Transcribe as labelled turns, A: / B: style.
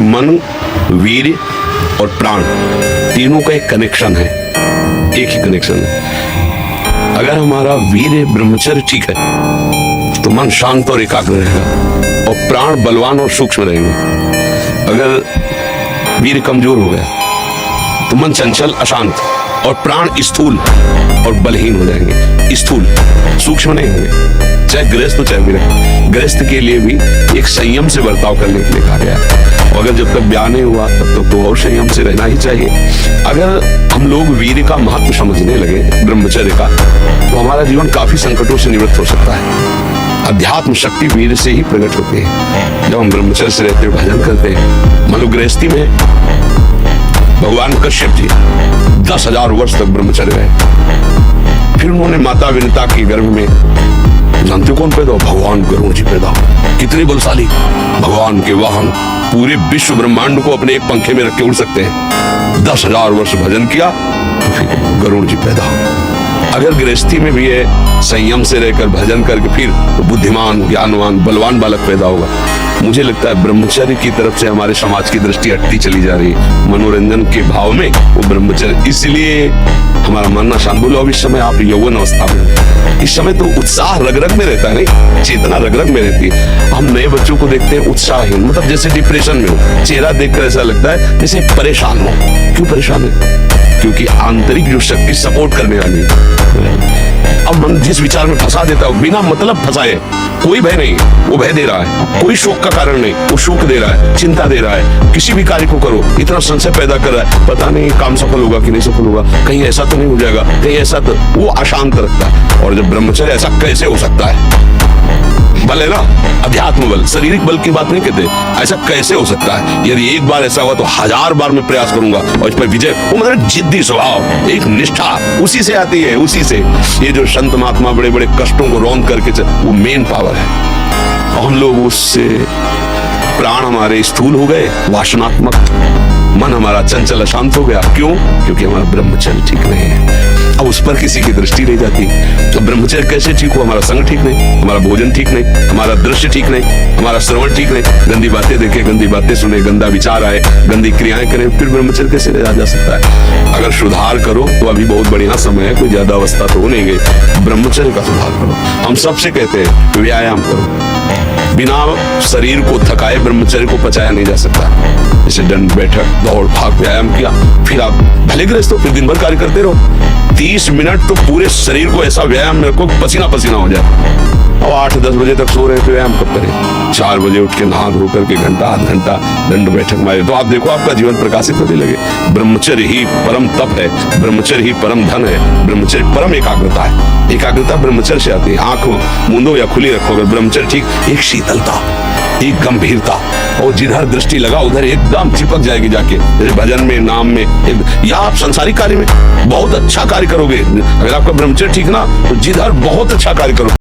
A: मन, वीर्य और प्राण तीनों का एक कनेक्शन है, एक ही कनेक्शन है। अगर हमारा वीर्य ब्रह्मचर्य ठीक है तो मन शांत और एकाग्र रहेगा और प्राण बलवान और सूक्ष्म रहेंगे। अगर वीर्य कमजोर हो गया तो मन चंचल अशांत और प्राण स्थूल और बलहीन हो जाएंगे, स्थूल सूक्ष्म नहीं होंगे। चाहे गृहस्थ हो चाहे विरक्त, गृहस्थ के लिए भी एक संयम से बर्ताव करने के लिए कहा गया है। और अगर जब तक ब्याह नहीं हुआ तब तक तो और संयम से रहना ही चाहिए। अगर हम लोग वीर्य का महत्व समझने लगे, ब्रह्मचर्य का, तो हमारा जीवन काफी संकटों से निवृत्त हो सकता है। अध्यात्म शक्ति वीर्य से ही प्रकट होती है। जब हम ब्रह्मचर्य से रहते हुए भजन करते हैं, मान लो गृहस्थी में भगवान कश्यप जी 10,000 वर्ष तक ब्रह्मचर्य रहे। फिर उन्होंने माता विनिता के गर्भ में, जानते कौन पैदा हो? भगवान गरुड़ जी पैदा हो। कितने बलशाली, भगवान के वाहन, पूरे विश्व ब्रह्मांड को अपने एक पंखे में रख के उड़ सकते हैं। 10,000 वर्ष भजन किया तो फिर गरुड़ जी पैदा हो। अगर गृहस्थी में भी है संयम से रहकर भजन करके फिर तो बुद्धिमान, ज्ञानवान, बलवान बालक पैदा होगा। मुझे लगता है ब्रह्मचर्य की तरफ से हमारे समाज की दृष्टि हटती चली जा रही है। मनोरंजन के भाव में वो ब्रह्मचर्य, इसलिए हमारा मन शांत। बोलो अब इस समय आप यौवन अवस्था में, इस समय तो उत्साह रग रग में रहता है, नहीं चेतना रग रग में रहती है। हम नए बच्चों को देखते हैं उत्साहहीन, मतलब जैसे डिप्रेशन में हो, चेहरा देखकर ऐसा लगता है जैसे परेशान हो। क्यों परेशान है? क्योंकि आंतरिक जो शक्ति सपोर्ट करने वाली है। अब मन जिस विचार में फंसा देता है, बिना मतलब फंसाए, कोई भय नहीं, वो भय दे रहा है। कोई शोक का कारण नहीं, वो शोक दे रहा है, चिंता दे रहा है। किसी भी कार्य को करो, इतना संशय पैदा कर रहा है, पता नहीं काम सफल होगा कि नहीं सफल होगा, कहीं ऐसा तो नहीं हो जाएगा, कहीं ऐसा तो, वो अशांत रखता है। और जब ब्रह्मचर्य, ऐसा कैसे हो सकता है? बल है ना, अध्यात्म बल, शारीरिक बल की बात नहीं कहते। ऐसा कैसे हो सकता है? यदि एक बार ऐसा हुआ तो 1000 बार मैं प्रयास करूंगा और इस पर विजय। वो मतलब जिद्दी स्वभाव, एक निष्ठा उसी से आती है, उसी से। ये जो संत महात्मा बड़े बड़े कष्टों को रौंद करके, वो मेन पावर है। और हम लोग उससे, प्राण हमारे स्थूल हो गए, वासनात्मक, मन हमारा चंचल अशांत हो गया। क्यों? क्योंकि हमारा ब्रह्मचर्य ठीक नहीं है। अब उस पर किसी की दृष्टि नहीं जाती। तो ब्रह्मचर्य कैसे ठीक हो? हमारा संग ठीक नहीं, हमारा भोजन ठीक नहीं, हमारा दृश्य ठीक नहीं, हमारा श्रवण ठीक नहीं, गंदी बातें देखे, गंदी बातें सुने, गंदा विचार आए, गंदी क्रियाएं करें, फिर ब्रह्मचर्य कैसे रहा जा सकता है? अगर सुधार करो तो अभी बहुत बढ़िया समय है, कोई ज्यादा अवस्था तो हो नहीं गई। ब्रह्मचर्य का सुधार करो। हम सबसे कहते हैं व्यायाम करो। बिना शरीर को थकाए ब्रह्मचर्य को पचाया नहीं जा सकता। जैसे दंड बैठक, दौड़ भाग, व्यायाम किया, फिर आप भले गृहस्थ हो, फिर दिन भर कार्य करते रहो। 30 मिनट तो पूरे शरीर को ऐसा व्यायाम में रखो, पसीना पसीना हो जाए। अब 8-10 बजे तक सो रहे तो व्यायाम कब करें? 4 बजे उठ के नहा धो करके घंटा आध घंटा दंड बैठक मारे तो आप देखो आपका जीवन प्रकाशित होने लगे। ब्रह्मचर्य ही परम तप है, ब्रह्मचर्य ही परम धन है, ब्रह्मचर्य परम एकाग्रता है। एकाग्रता ब्रह्मचर्य से आती है। आंख मूंदो या खुली रखो, अगर ब्रह्मचर्य ठीक, एक शीतलता, एक गंभीरता, और जिधर दृष्टि लगा उधर एकदम चिपक जाएगी जाके। जैसे भजन में, नाम में, या आप संसारिक कार्य में बहुत अच्छा कार्य करोगे। अगर आपका ब्रह्मचर्य ठीक ना, तो जिधर बहुत अच्छा कार्य करोगे।